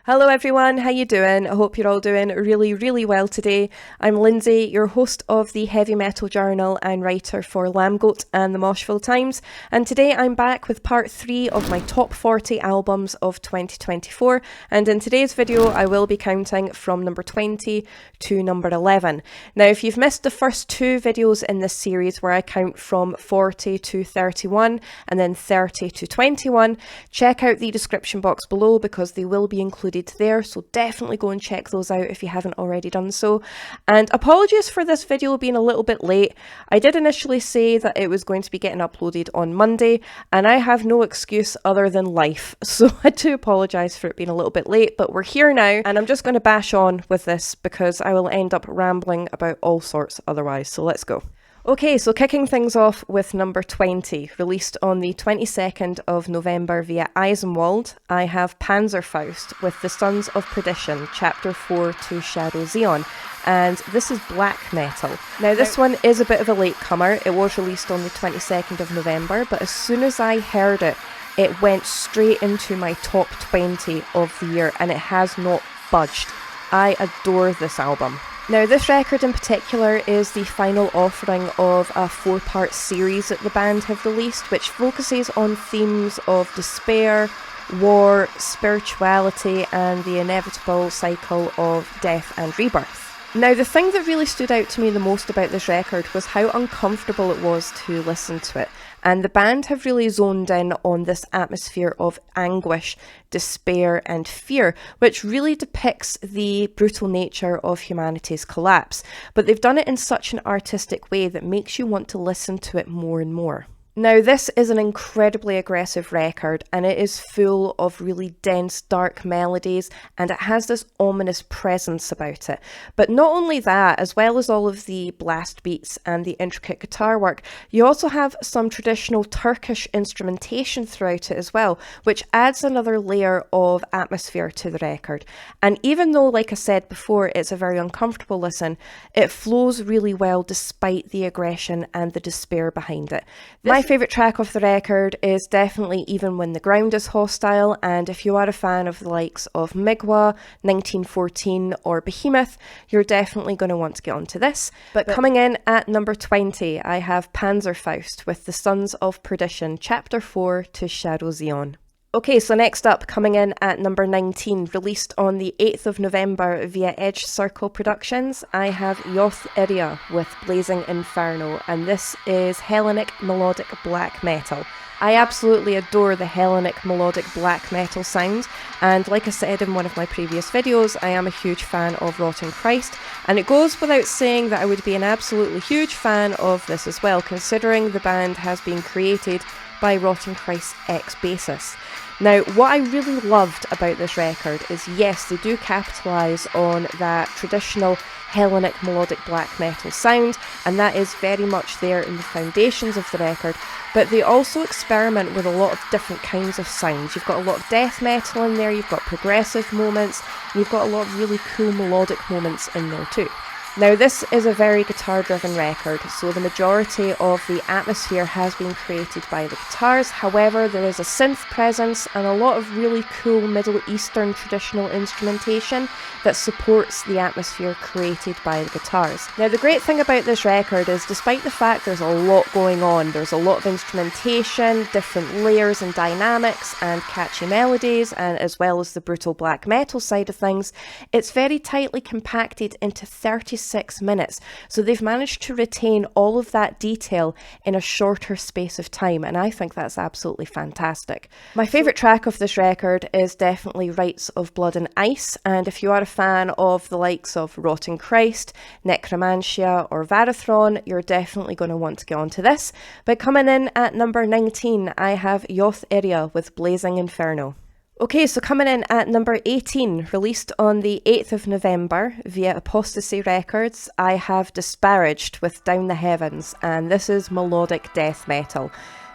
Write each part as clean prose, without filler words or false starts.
Hello everyone, how you doing? I hope you're all doing really well today. I'm Lindsay, your host of the Heavy Metal Journal and writer for Lambgoat and the Moshville Times, and today I'm back with part 3 of my top 40 albums of 2024, and in today's video I will be counting from number 20 to number 11. Now if you've missed the first 2 videos in this series where I count from 40 to 31 and then 30 to 21, check out the description box below because they will be included there, so definitely go and check those out if you haven't already done so. And apologies for this video being a little bit late. I did initially say that it was going to be getting uploaded on Monday, and I have no excuse other than life, so I do apologise for it being a little bit late, but we're here now, and I'm just going to bash on with this because I will end up rambling about all sorts otherwise, so let's go. Okay, so kicking things off with number 20, released on the 22nd of November via Eisenwald, I have Panzerfaust with the Sons of Perdition, Chapter 4 to Shadow Xeon, and this is black metal. Now this one is a bit of a latecomer. It was released on the 22nd of November, but as soon as I heard it, it went straight into my top 20 of the year, and it has not budged. I adore this album. Now this record in particular is the final offering of a 4-part series that the band have released, which focuses on themes of despair, war, spirituality and the inevitable cycle of death and rebirth. Now the thing that really stood out to me the most about this record was how uncomfortable it was to listen to it, and the band have really zoned in on this atmosphere of anguish, despair and fear, which really depicts the brutal nature of humanity's collapse, but they've done it in such an artistic way that makes you want to listen to it more and more. Now this is an incredibly aggressive record, and it is full of really dense dark melodies, and it has this ominous presence about it. But not only that, as well as all of the blast beats and the intricate guitar work, you also have some traditional Turkish instrumentation throughout it as well, which adds another layer of atmosphere to the record. And even though, like I said before, it's a very uncomfortable listen, it flows really well despite the aggression and the despair behind it. My favourite track of the record is definitely Even When the Ground is Hostile, and if you are a fan of the likes of Migwa, 1914 or Behemoth, you're definitely going to want to get onto this. But coming in at number 20, I have Panzerfaust with the Sons of Perdition, Chapter 4 to Shadow Xeon. Okay, so next up, coming in at number 19, released on the 8th of November via Edge Circle Productions, I have Yoth Iria with Blazing Inferno, and this is Hellenic melodic black metal. I absolutely adore the Hellenic melodic black metal sound, and like I said in one of my previous videos, I am a huge fan of Rotten Christ, and it goes without saying that I would be an absolutely huge fan of this as well, considering the band has been created by Rotten Christ's ex-bassist. Now, what I really loved about this record is, yes, they do capitalise on that traditional Hellenic melodic black metal sound, and that is very much there in the foundations of the record, but they also experiment with a lot of different kinds of sounds. You've got a lot of death metal in there, you've got progressive moments, and you've got a lot of really cool melodic moments in there too. Now this is a very guitar-driven record, so the majority of the atmosphere has been created by the guitars. However, there is a synth presence and a lot of really cool Middle Eastern traditional instrumentation that supports the atmosphere created by the guitars. Now the great thing about this record is, despite the fact there's a lot going on, there's a lot of instrumentation, different layers and dynamics and catchy melodies, and as well as the brutal black metal side of things, it's very tightly compacted into 36 minutes, so they've managed to retain all of that detail in a shorter space of time, and I think that's absolutely fantastic. My favourite track of this record is definitely Rites of Blood and Ice, and if you are a fan of the likes of Rotten Christ, Necromancia or Varathron, you're definitely going to want to get onto this. But coming in at number 19, I have Yoth Iria with Blazing Inferno. Okay, so coming in at number 18, released on the 8th of November via Apostasy Records, I have Disparaged with Down the Heavens, and this is melodic death metal.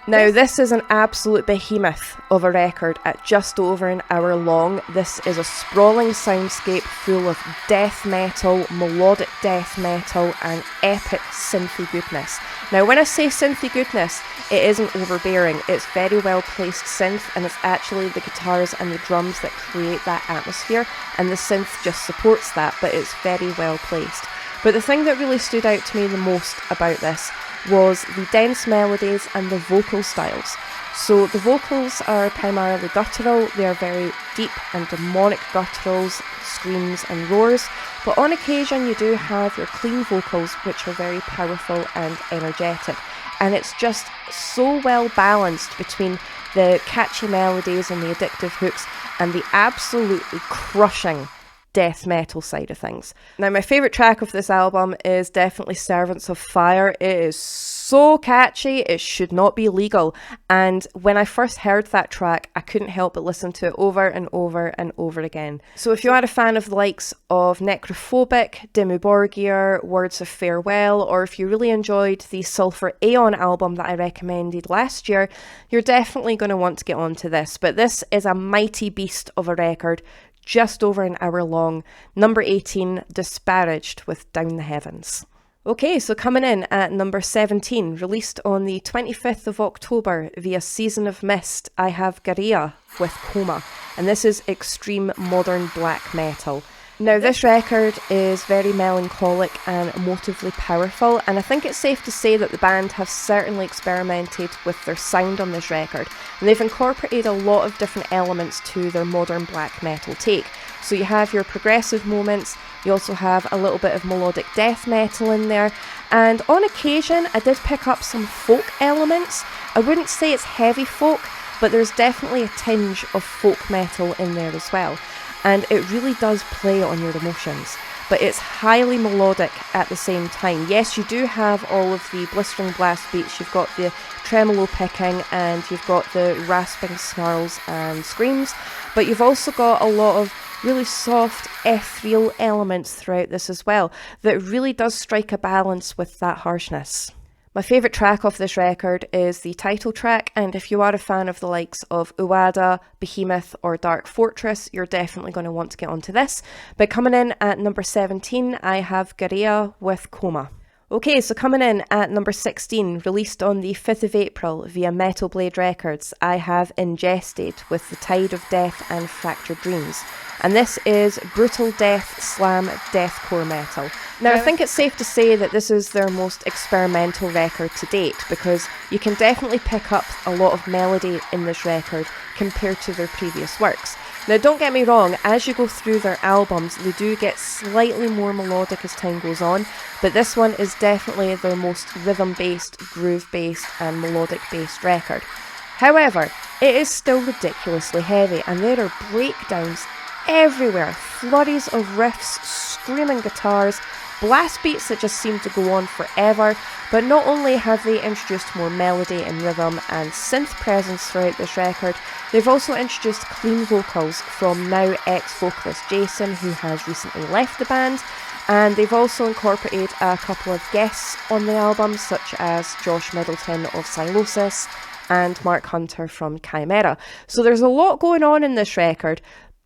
Now, this is an absolute behemoth of a record at just over an hour long. This is a sprawling soundscape full of death metal, melodic death metal, and epic synthy goodness. Now, when I say synthy goodness, it isn't overbearing. It's very well placed synth, and it's actually the guitars and the drums that create that atmosphere, and the synth just supports that, but it's very well placed. But the thing that really stood out to me the most about this was the dense melodies and the vocal styles. So the vocals are primarily guttural, they are very deep and demonic gutturals, screams and roars, but on occasion you do have your clean vocals which are very powerful and energetic, and it's just so well balanced between the catchy melodies and the addictive hooks and the absolutely crushing death metal side of things. Now, my favourite track of this album is definitely Servants of Fire. It is so catchy, it should not be legal. And when I first heard that track, I couldn't help but listen to it over and over and over again. So if you are a fan of the likes of Necrophobic, Dimmu Borgir, Words of Farewell, or if you really enjoyed the Sulphur Aeon album that I recommended last year, you're definitely going to want to get onto this. But this is a mighty beast of a record, just over an hour long. Number 18, Disparaged with Down the Heavens. Okay, so coming in at number 17, released on the 25th of October via Season of Mist, I have Gaerea with Coma, and this is extreme modern black metal. Now, this record is very melancholic and emotively powerful, and I think it's safe to say that the band have certainly experimented with their sound on this record, and they've incorporated a lot of different elements to their modern black metal take. So you have your progressive moments, you also have a little bit of melodic death metal in there, and on occasion I did pick up some folk elements. I wouldn't say it's heavy folk, but there's definitely a tinge of folk metal in there as well. And it really does play on your emotions, but it's highly melodic at the same time. Yes, you do have all of the blistering blast beats, you've got the tremolo picking, and you've got the rasping snarls and screams, but you've also got a lot of really soft, ethereal elements throughout this as well, that really does strike a balance with that harshness. My favourite track off this record is the title track, and if you are a fan of the likes of Uada, Behemoth or Dark Fortress, you're definitely going to want to get onto this. But coming in at number 17, I have Gaerea with Coma. Okay, so coming in at number 16, released on the 5th of April via Metal Blade Records, I have Ingested with The Tide of Death and Fractured Dreams. And this is brutal death slam deathcore metal. Now, I think it's safe to say that this is their most experimental record to date, because you can definitely pick up a lot of melody in this record compared to their previous works. Now, don't get me wrong, as you go through their albums, they do get slightly more melodic as time goes on, but this one is definitely their most rhythm-based, groove-based and melodic-based record. However, it is still ridiculously heavy, and there are breakdowns everywhere, flurries of riffs, screaming guitars, blast beats that just seem to go on forever. But not only have they introduced more melody and rhythm and synth presence throughout this record, they've also introduced clean vocals from now ex-vocalist Jason, who has recently left the band, and they've also incorporated a couple of guests on the album, such as Josh Middleton of Sylosis and Mark Hunter from Chimera. So there's a lot going on in this record,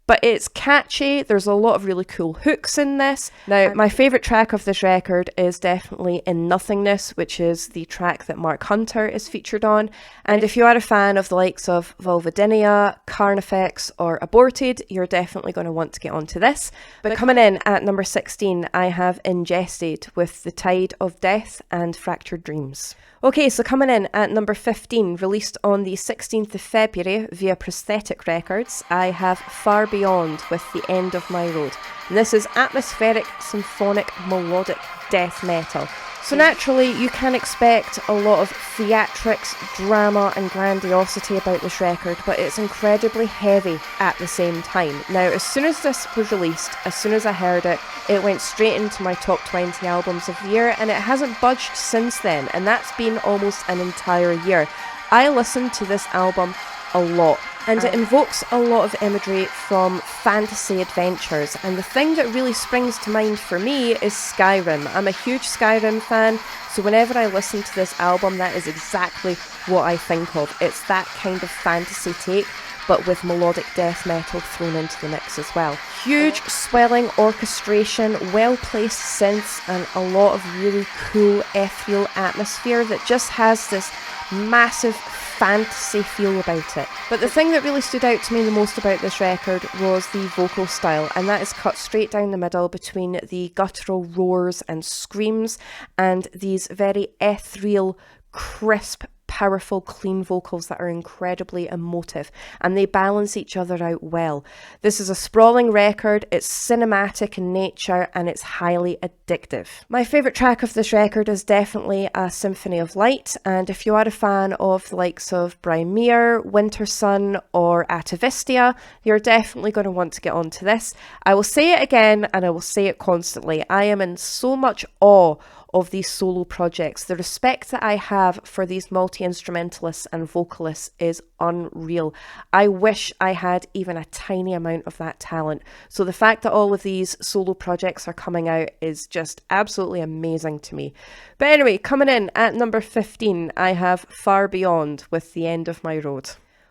but it's catchy. There's a lot of really cool hooks in this. Now, my favourite track of this record is definitely In Nothingness, which is the track that Mark Hunter is featured on. And if you are a fan of the likes of Vulvodynia, Carnifex or Aborted, you're definitely going to want to get onto this. But coming in at number 16, I have Ingested with The Tide of Death and Fractured Dreams. Okay, so coming in at number 15, released on the 16th of February via Prosthetic Records, I have Far Beyond with The End of My Road. And this is atmospheric, symphonic, melodic death metal. So naturally, you can expect a lot of theatrics, drama and grandiosity about this record, but it's incredibly heavy at the same time. Now, as soon as this was released, as soon as I heard it, it went straight into my top 20 albums of the year, and it hasn't budged since then, and that's been almost an entire year. I listened to this album a lot. and it invokes a lot of imagery from fantasy adventures, and the thing that really springs to mind for me is Skyrim. I'm a huge Skyrim fan, so whenever I listen to this album, that is exactly what I think of. It's that kind of fantasy take, but with melodic death metal thrown into the mix as well. Huge swelling orchestration, well-placed synths, and a lot of really cool ethereal atmosphere that just has this massive fantasy feel about it. But the thing that really stood out to me the most about this record was the vocal style, and that is cut straight down the middle between the guttural roars and screams and these very ethereal, crisp, powerful, clean vocals that are incredibly emotive, and they balance each other out well. This is a sprawling record, it's cinematic in nature, and it's highly addictive. My favourite track of this record is definitely A Symphony of Light, and if you are a fan of the likes of Brymere, Winter Sun, or Atavistia, you're definitely going to want to get onto this. I will say it again, and I will say it constantly. I am in so much awe of these solo projects. The respect that I have for these multi-instrumentalists and vocalists is unreal. I wish I had even a tiny amount of that talent. So the fact that all of these solo projects are coming out is just absolutely amazing to me. But anyway, coming in at number 15, I have Far Beyond with The End of My Road.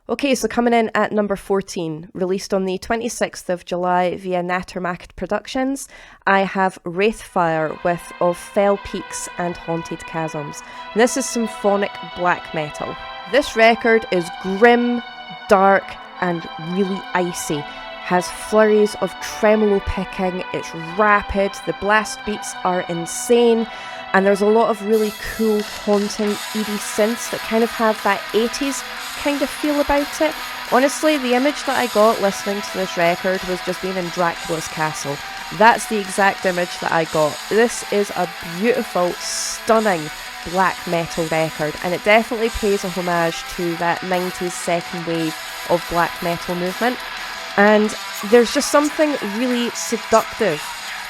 Okay, so coming in at number 14, released on the 26th of July via Nattermarket Productions, I have Wraithfyre with Of Fell Peaks and Haunted Chasms. And this is symphonic black metal. This record is grim, dark, and really icy. Has flurries of tremolo picking, it's rapid, the blast beats are insane, and there's a lot of really cool, haunting, eerie synths that kind of have that 80s kind of feel about it. Honestly, the image that I got listening to this record was just being in Dracula's castle. That's the exact image that I got. This is a beautiful, stunning black metal record, and it definitely pays a homage to that 90s second wave of black metal movement. And there's just something really seductive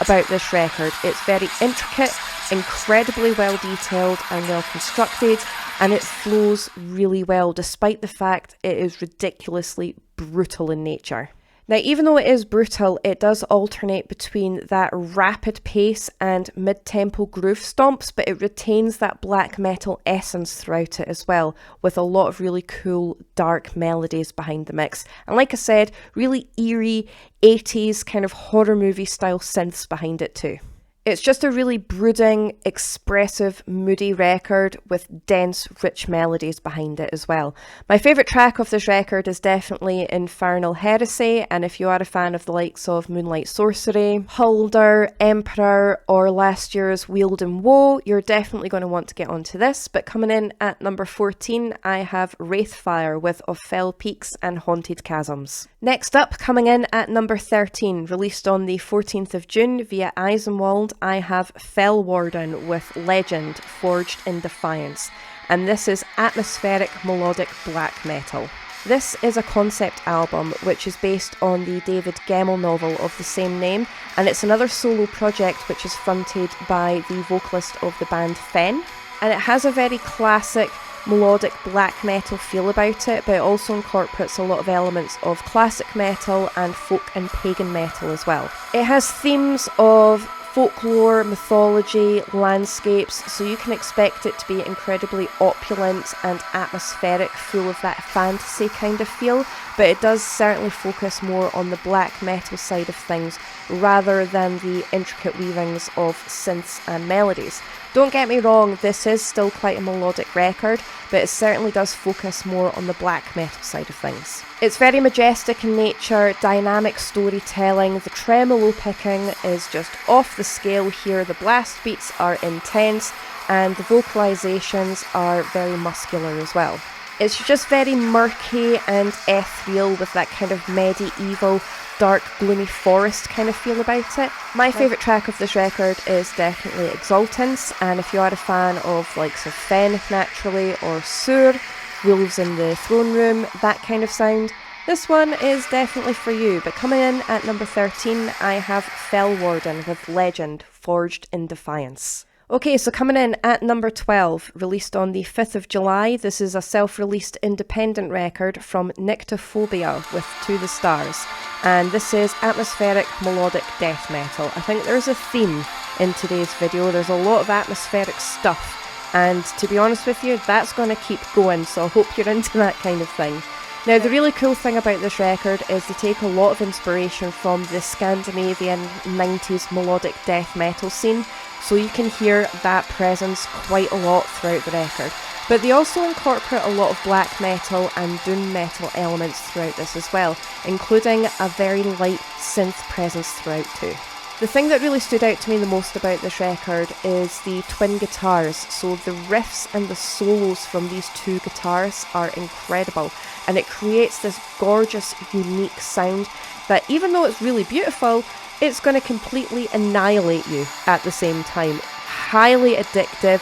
about this record. It's very intricate, incredibly well detailed and well constructed, and it flows really well despite the fact it is ridiculously brutal in nature. Now, even though it is brutal, it does alternate between that rapid pace and mid-tempo groove stomps, but it retains that black metal essence throughout it as well, with a lot of really cool, dark melodies behind the mix. And like I said, really eerie, 80s kind of horror movie style synths behind it too. It's just a really brooding, expressive, moody record with dense, rich melodies behind it as well. My favourite track of this record is definitely Infernal Heresy, and if you are a fan of the likes of Moonlight Sorcery, Hulder, Emperor, or last year's Wield and Woe, you're definitely going to want to get onto this. But coming in at number 14, I have Wraithfyre with Of Fell Peaks and Haunted Chasms. Next up, coming in at number 13, released on the 14th of June via Eisenwald, I have Fellwarden with Legend, Forged in Defiance, and this is atmospheric melodic black metal. This is a concept album which is based on the David Gemmell novel of the same name, and it's another solo project which is fronted by the vocalist of the band Fen, and it has a very classic melodic black metal feel about it, but it also incorporates a lot of elements of classic metal and folk and pagan metal as well. It has themes of folklore, mythology, landscapes, so you can expect it to be incredibly opulent and atmospheric, full of that fantasy kind of feel, but it does certainly focus more on the black metal side of things rather than the intricate weavings of synths and melodies. Don't get me wrong, this is still quite a melodic record, but it certainly does focus more on the black metal side of things. It's very majestic in nature, dynamic storytelling, the tremolo picking is just off the scale here, the blast beats are intense, and the vocalisations are very muscular as well. It's just very murky and ethereal with that kind of medieval, dark, gloomy forest kind of feel about it. My favourite track of this record is definitely Exultance, and if you are a fan of likes of Fen naturally, or Sur, Wolves in the Throne Room, that kind of sound, this one is definitely for you. But coming in at number 13, I have Fellwarden with Legend, Forged in Defiance. Okay, so coming in at number 12, released on the 5th of July, this is a self-released independent record from Nyktophobia with To the Stars. And this is atmospheric melodic death metal. I think there's a theme in today's video. There's a lot of atmospheric stuff. And to be honest with you, that's going to keep going, so I hope you're into that kind of thing. Now, the really cool thing about this record is they take a lot of inspiration from the Scandinavian 90s melodic death metal scene, so you can hear that presence quite a lot throughout the record. But they also incorporate a lot of black metal and doom metal elements throughout this as well, including a very light synth presence throughout too. The thing that really stood out to me the most about this record is the twin guitars. So the riffs and the solos from these two guitarists are incredible, and it creates this gorgeous, unique sound that, even though it's really beautiful, it's going to completely annihilate you at the same time. Highly addictive,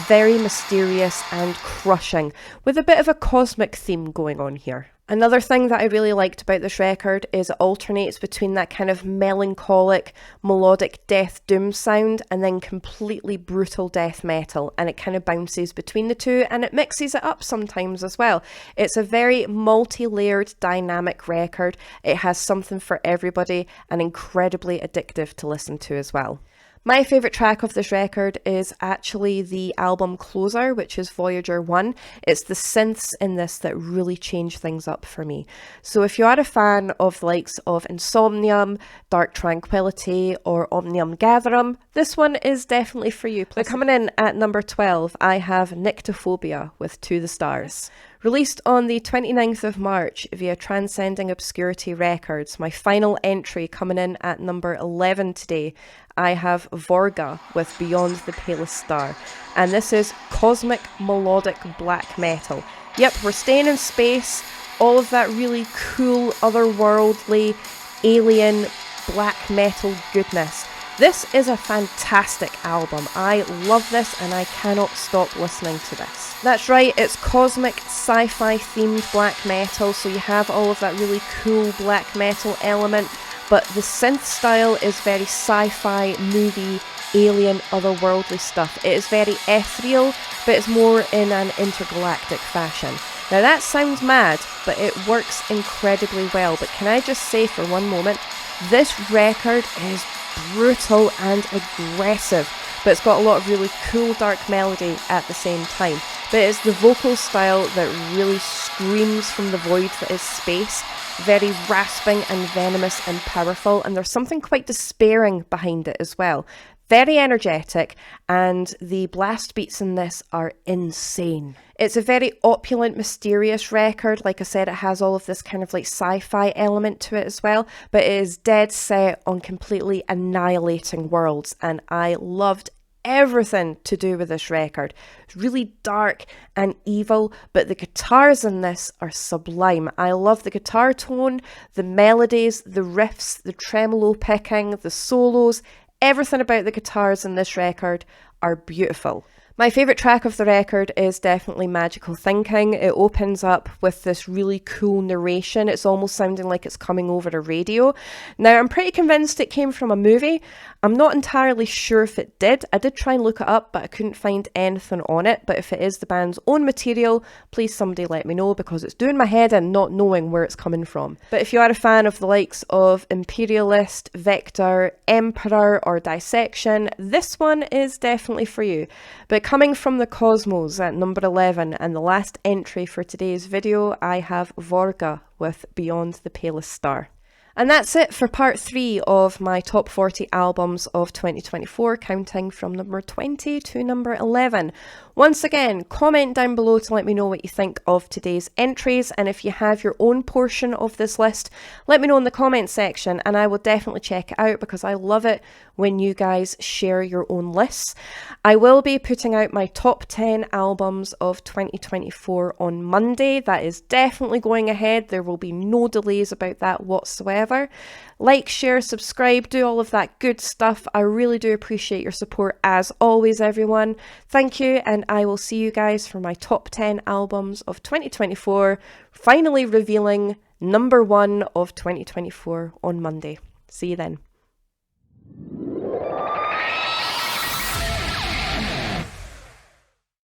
very mysterious and crushing, with a bit of a cosmic theme going on here. Another thing that I really liked about this record is it alternates between that kind of melancholic, melodic death doom sound and then completely brutal death metal, and it kind of bounces between the two and it mixes it up sometimes as well. It's a very multi-layered, dynamic record. It has something for everybody and incredibly addictive to listen to as well. My favourite track of this record is actually the album closer, which is Voyager 1. It's the synths in this that really change things up for me. So if you are a fan of the likes of Insomnium, Dark Tranquillity or Omnium Gatherum, this one is definitely for you. But coming in at number 12, I have Nyktophobia with To the Stars. Released on the 29th of March via Transcending Obscurity Records, my final entry coming in at number 11 today, I have Vorga with Beyond the Palest Star, and this is cosmic melodic black metal. Yep, we're staying in space, all of that really cool, otherworldly, alien black metal goodness. This is a fantastic album. I love this and I cannot stop listening to this. That's right, it's cosmic sci-fi themed black metal, so you have all of that really cool black metal element, but the synth style is very sci-fi, movie, alien, otherworldly stuff. It is very ethereal, but it's more in an intergalactic fashion. Now that sounds mad, but it works incredibly well. But can I just say for one moment, this record is brutal and aggressive, but it's got a lot of really cool dark melody at the same time. But it's the vocal style that really screams from the void that is space, very rasping and venomous and powerful, and there's something quite despairing behind it as well. Very energetic, and the blast beats in this are insane. It's a very opulent, mysterious record. Like I said, it has all of this kind of like sci-fi element to it as well, but it is dead set on completely annihilating worlds, and I loved everything to do with this record. It's really dark and evil, but the guitars in this are sublime. I love the guitar tone, the melodies, the riffs, the tremolo picking, the solos. Everything about the guitars in this record are beautiful. My favourite track of the record is definitely Magical Thinking. It opens up with this really cool narration. It's almost sounding like it's coming over a radio. Now, I'm pretty convinced it came from a movie. I'm not entirely sure if it did. I did try and look it up, but I couldn't find anything on it. But if it is the band's own material, please somebody let me know, because it's doing my head in not knowing where it's coming from. But if you are a fan of the likes of Imperialist, Vector, Emperor or Dissection, this one is definitely for you. But coming from the cosmos at number 11, and the last entry for today's video, I have Vorga with Beyond the Palest Star. And that's it for part 3 of my top 40 albums of 2024, counting from number 20 to number 11. Once again, comment down below to let me know what you think of today's entries, and if you have your own portion of this list, let me know in the comment section and I will definitely check it out, because I love it when you guys share your own lists. I will be putting out my top 10 albums of 2024 on Monday. That is definitely going ahead. There will be no delays about that whatsoever. Like, share, subscribe, do all of that good stuff. I really do appreciate your support as always, everyone. Thank you, and I will see you guys for my top 10 albums of 2024, finally revealing number 1 of 2024 on Monday. See you then.